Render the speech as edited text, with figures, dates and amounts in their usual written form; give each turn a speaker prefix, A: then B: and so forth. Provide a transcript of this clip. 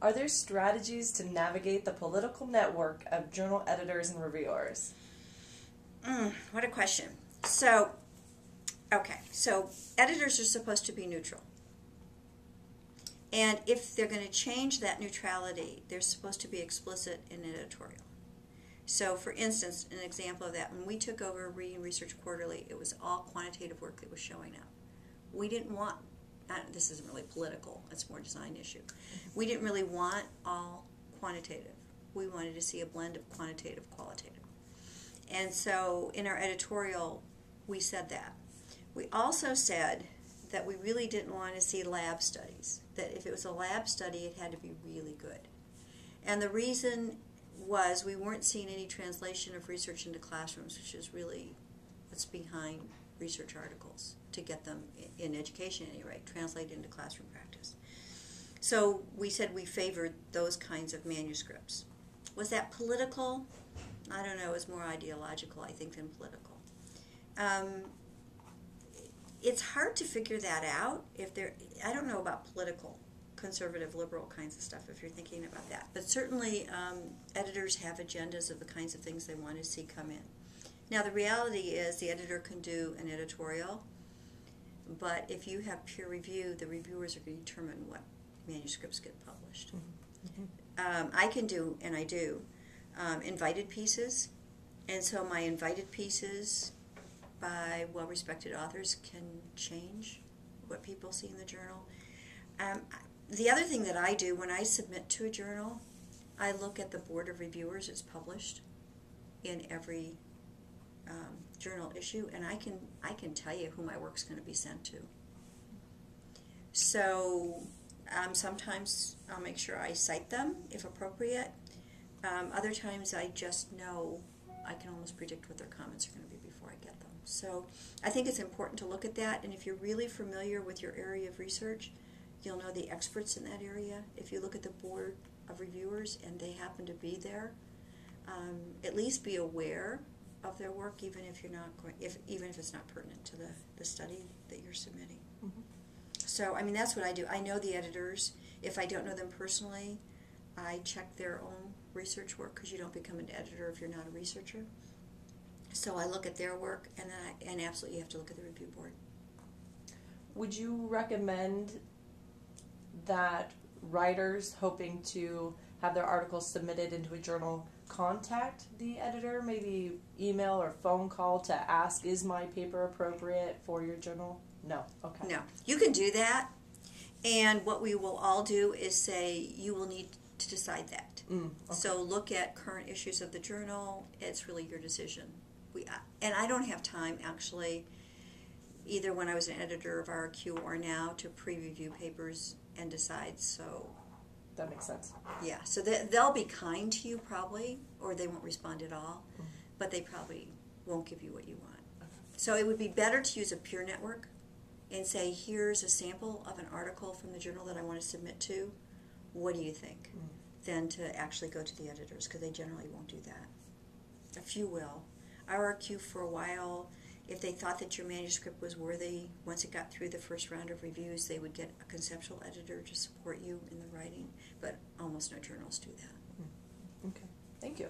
A: Are there strategies to navigate the political network of journal editors and reviewers?
B: What a question. So, okay, so editors are supposed to be neutral. And if they're going to change that neutrality, they're supposed to be explicit in editorial. So, for instance, an example of that, when we took over Reading Research Quarterly, it was all quantitative work that was showing up. We didn't want, this isn't really political, it's more design issue. We didn't really want all quantitative. We wanted to see a blend of quantitative, qualitative. And so in our editorial, we said that. We also said that we really didn't want to see lab studies, that if it was a lab study, it had to be really good. And the reason was we weren't seeing any translation of research into classrooms, which is really what's behind research articles, to get them, in education at any rate, translated into classroom practice. So we said we favored those kinds of manuscripts. Was that political? I don't know, it was more ideological, I think, than political. It's hard to figure that out. I don't know about political, conservative, liberal kinds of stuff, if you're thinking about that. But certainly editors have agendas of the kinds of things they want to see come in. Now the reality is the editor can do an editorial, but if you have peer review, the reviewers are going to determine what manuscripts get published. I can do, and I do, invited pieces, and so my invited pieces by well-respected authors can change what people see in the journal. The other thing that I do when I submit to a journal, I look at the board of reviewers it's published in every journal issue, and I can tell you who my work's going to be sent to. So sometimes I'll make sure I cite them if appropriate. Other times I just know, I can almost predict what their comments are going to be before I get them. So I think it's important to look at that, and if you're really familiar with your area of research, you'll know the experts in that area. If you look at the board of reviewers and they happen to be there, at least be aware of their work, even if you're not going, even if it's not pertinent to the study that you're submitting. So I mean, that's what I do. I know the editors. If I don't know them personally, I check their own research work, because you don't become an editor if you're not a researcher. So I look at their work, and then and absolutely you have to look at the review board.
A: Would you recommend that writers hoping to have their articles submitted into a journal contact the editor, maybe email or phone call to ask, is my paper appropriate for your journal? No. Okay.
B: No. You can do that, and what we will all do is say you will need to decide that.
A: Okay.
B: So look at current issues of the journal. It's really your decision. And I don't have time, actually, either when I was an editor of RQ or now, to pre-review papers and decide. So
A: that makes sense.
B: Yeah, so they'll be kind to you probably, or they won't respond at all, but they probably won't give you what you want. So it would be better to use a peer network and say, here's a sample of an article from the journal that I want to submit to. What do you think? Than to actually go to the editors, because they generally won't do that. A few will. RRQ for a while, if they thought that your manuscript was worthy, once it got through the first round of reviews, they would get a conceptual editor to support you in the writing, but almost no journals do that.
A: Okay, thank you.